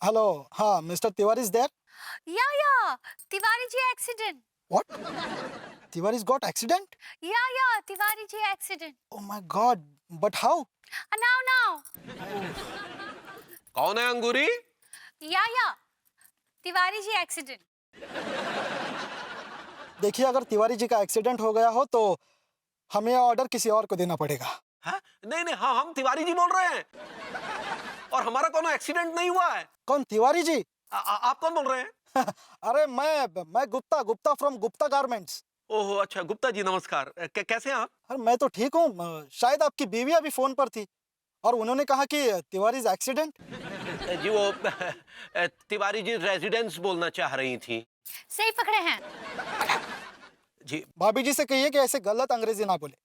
Hello, हाँ, mister Tiwari is there? Yeah, Tiwari ji accident. What? Tiwari's got accident? Yeah, Tiwari ji accident. Oh my God! But how? Now. कौन है अंगूरी? Yeah, Tiwari ji accident. देखिए, अगर तिवारी जी का accident हो गया हो तो हमें ऑर्डर किसी और को देना पड़ेगा। हाँ? नहीं, हाँ, हम तिवारी जी बोल रहे हैं। और हमारा कोनो एक्सीडेंट नहीं हुआ है। कौन, तिवारी जी? आप कौन बोल रहे हैं? अरे मैं गुप्ता फ्रॉम गुप्ता गारमेंट्स। ओहो, अच्छा, गुप्ता जी नमस्कार। कैसे हैं आप? अरे मैं तो ठीक हूँ। शायद आपकी बीवी अभी फोन पर थी और उन्होंने कहा कि तिवारी एक्सीडेंट। जी वो तिवारी जी रेजिडेंस बोलना चाह रही थी। सही पकड़े हैं। जी भाभी जी से कहिए कि ऐसे गलत अंग्रेजी ना बोले।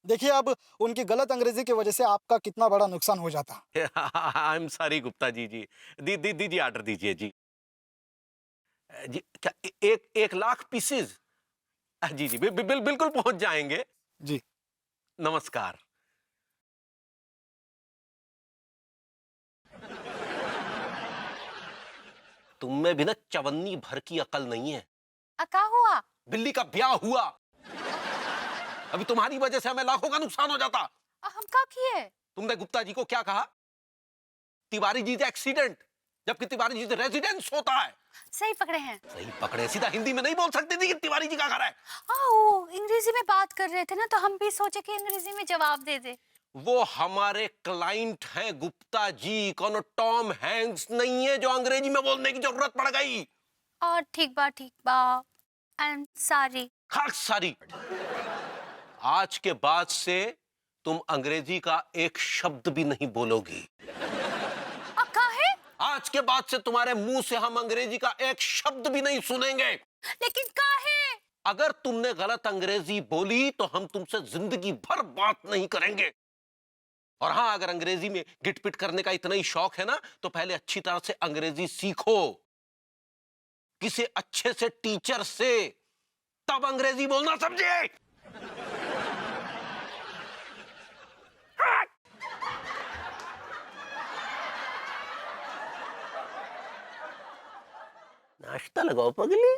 देखिए, अब उनकी गलत अंग्रेजी की वजह से आपका कितना बड़ा नुकसान हो जाता। I am sorry Gupta ji. दीजिए ऑर्डर दीजिए जी। जी क्या 1 लाख पीसेज? जी बिल्कुल पहुंच जाएंगे जी। नमस्कार। तुम में भी ना चवन्नी भर की अकल नहीं है। क्या हुआ? बिल्ली का ब्याह हुआ। अभी तुम्हारी वजह से हमें लाखों का नुकसान हो जाता। हम क्या किए? तुमने गुप्ता जी को क्या कहा? तिवारी जी एक्सीडेंट, जबकि तिवारी जी रेजिडेंस होता है। सही पकड़े हैं। सही पकड़े, सीधा हिंदी में नहीं बोल सकते थे कि तिवारी जी का घर है। वो अंग्रेजी में बात कर रहे थे ना, तो हम भी सोचे कि अंग्रेजी में जवाब दे दे। वो हमारे क्लाइंट हैं गुप्ता जी, कोनो टॉम हैंक्स नहीं है जो अंग्रेजी में बोलने की जरूरत पड़ गई। और ठीक बा आई एम सॉरी। खाक सारी। आज के बाद से तुम अंग्रेजी का एक शब्द भी नहीं बोलोगी। काहे? आज के बाद से तुम्हारे मुंह से हम अंग्रेजी का एक शब्द भी नहीं सुनेंगे। लेकिन काहे? अगर तुमने गलत अंग्रेजी बोली तो हम तुमसे जिंदगी भर बात नहीं करेंगे। और हाँ, अगर अंग्रेजी में गिटपिट करने का इतना ही शौक है ना, तो पहले अच्छी तरह से अंग्रेजी सीखो किसी अच्छे से टीचर से, तब अंग्रेजी बोलना समझे। नाश्ता लगाओ पगली।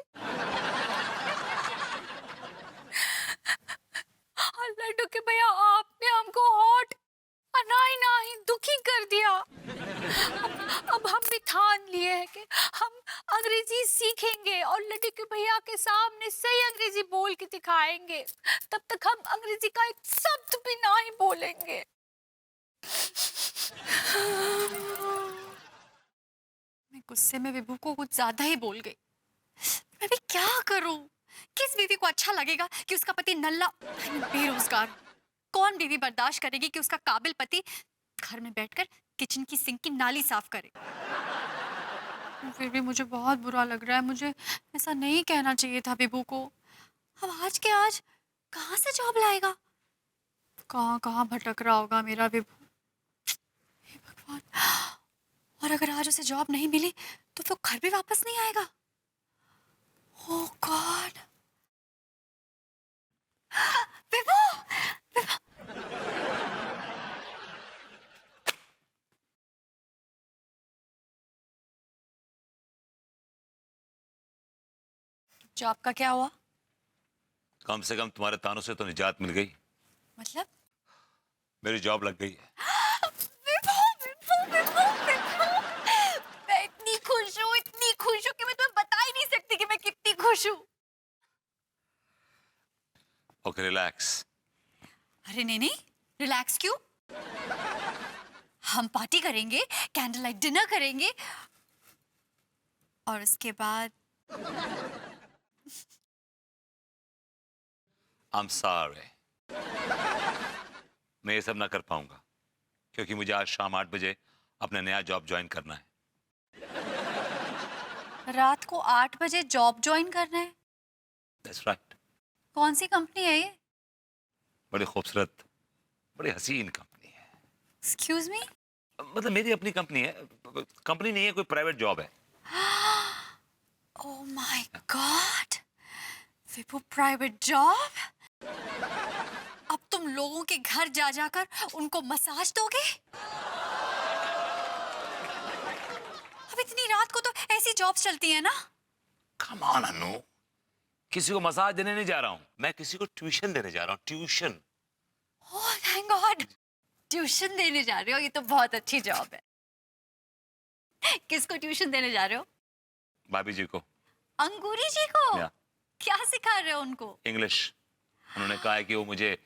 लड्डू के भैया, आपने हमको हॉट नहीं दुखी कर दिया। अब हम भी ठान लिए हैं कि हम अंग्रेजी सीखेंगे और लड्डू के भैया के सामने सही अंग्रेजी बोल के दिखाएंगे। तब तक हम अंग्रेजी का एक शब्द भी नहीं बोलेंगे। मैं गुस्से में विभू को कुछ ज्यादा ही बोल गई। मैं भी क्या करूं? किस बीवी को अच्छा लगेगा कि उसका पति नल्ला बेरोजगार? कौन बीवी बर्दाश्त करेगी कि उसका काबिल पति घर में बैठकर किचन की सिंक की नाली साफ करे? फिर भी मुझे बहुत बुरा लग रहा है। मुझे ऐसा नहीं कहना चाहिए था विभू को। अब आज के आज कहाँ से जॉब लाएगा? कहाँ भटक रहा होगा मेरा विभू। हे भगवान! और अगर आज उसे जॉब नहीं मिली तो वो घर भी वापस नहीं आएगा। ओह गॉड! विभू! जॉब का क्या हुआ? कम से कम तुम्हारे तानों से तो निजात मिल गई। मतलब? मेरी जॉब लग गई है। मैं इतनी खुश हूँ कि मैं तुम्हें बता ही नहीं सकती कि मैं कितनी खुश हूँ। Okay, relax. अरे नहीं, रिलैक्स क्यों? हम पार्टी करेंगे, कैंडल लाइट डिनर करेंगे और उसके बाद आई एम सॉरी, मैं ये सब ना कर पाऊंगा क्योंकि मुझे आज शाम 8 बजे अपना नया जॉब ज्वाइन करना है। रात को 8 बजे जॉब ज्वाइन करना है? That's right. कौन सी कंपनी है ये? बड़ी खूबसूरत, बड़ी हसीन कंपनी है। Excuse me? मतलब मेरी अपनी कंपनी है, कंपनी नहीं है, कोई प्राइवेट जॉब है। Oh my God! Vibhu, private job? अब तुम लोगों के घर जा जाकर उनको मसाज दोगे? अब इतनी रात को तो ऐसी जॉब्स चलती है ना। कम ऑन अनु, किसी को मसाज देने नहीं जा रहा हूँ, मैं किसी को ट्यूशन देने जा रहा हूँ, tuition. Oh thank God, tuition देने जा रहे हो, ये तो बहुत अच्छी जॉब है। किसको ट्यूशन देने जा रहे हो? भाभी जी को। अंगूरी जी को? या क्या सिखा रहे हो उनको? इंग्लिश। उन्होंने कहा है कि वो मुझे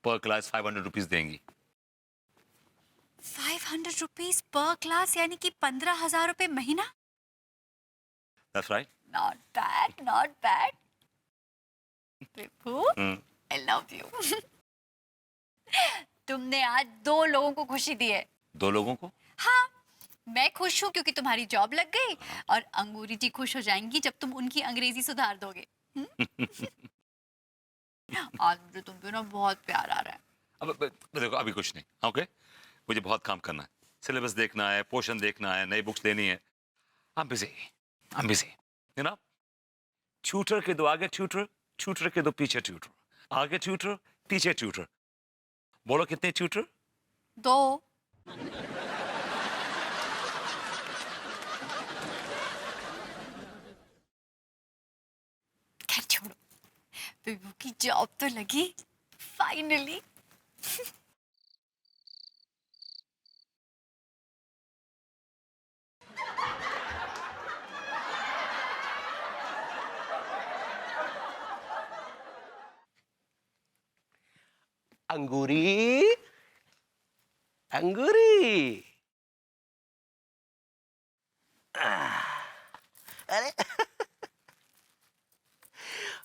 पर क्लास 500 रुपीज देंगी। 500 रुपीज पर क्लास, यानी कि 15,000 रुपए महीना। That's right. Not bad, not bad. Vibhu, I love you. तुमने आज 2 लोगों को खुशी दी है। 2 लोगों को? हाँ, मैं खुश हूँ क्योंकि तुम्हारी जॉब लग गई, और अंगूरी जी खुश हो जाएंगी जब तुम उनकी अंग्रेजी सुधार दोगे। आज मुझे तुम पे ना बहुत प्यार आ रहा है। अब देखो, अभी कुछ नहीं, ओके? मुझे बहुत काम करना है, सिलेबस देखना है, पोर्शन देखना है, नई बुक्स लेनी है। I'm busy, you know? Tutor के दो आगे ट्यूटर, ट्यूटर के दो पीछे ट्यूटर, आगे ट्यूटर, पीछे ट्यूटर। बोलो कितने ट्यूटर? 2। खैर छोड़ो, विभू की जॉब तो लगी फाइनली। अंगूरी, अंगूरी। अरे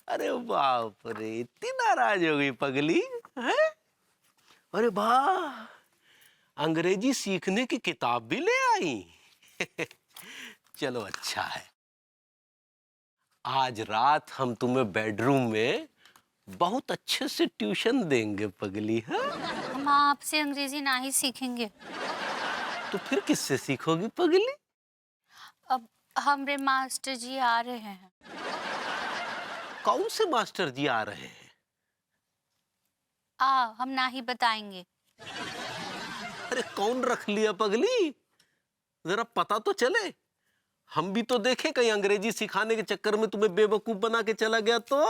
अरे बाप रे, इतनी नाराज हो गई पगली है? अरे वाह, अंग्रेजी सीखने की किताब भी ले आई। चलो अच्छा है, आज रात हम तुम्हें बेडरूम में बहुत अच्छे से ट्यूशन देंगे पगली। है हम आपसे अंग्रेजी ना ही सीखेंगे। तो फिर किससे सीखोगी पगली? अब हमारे मास्टर जी आ रहे हैं। कौन से मास्टर जी आ रहे हैं? हम ना ही बताएंगे। अरे कौन रख लिया पगली, जरा पता तो चले। हम भी तो देखे कहीं अंग्रेजी सिखाने के चक्कर में तुम्हें बेवकूफ बना के चला गया तो।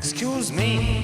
Excuse me.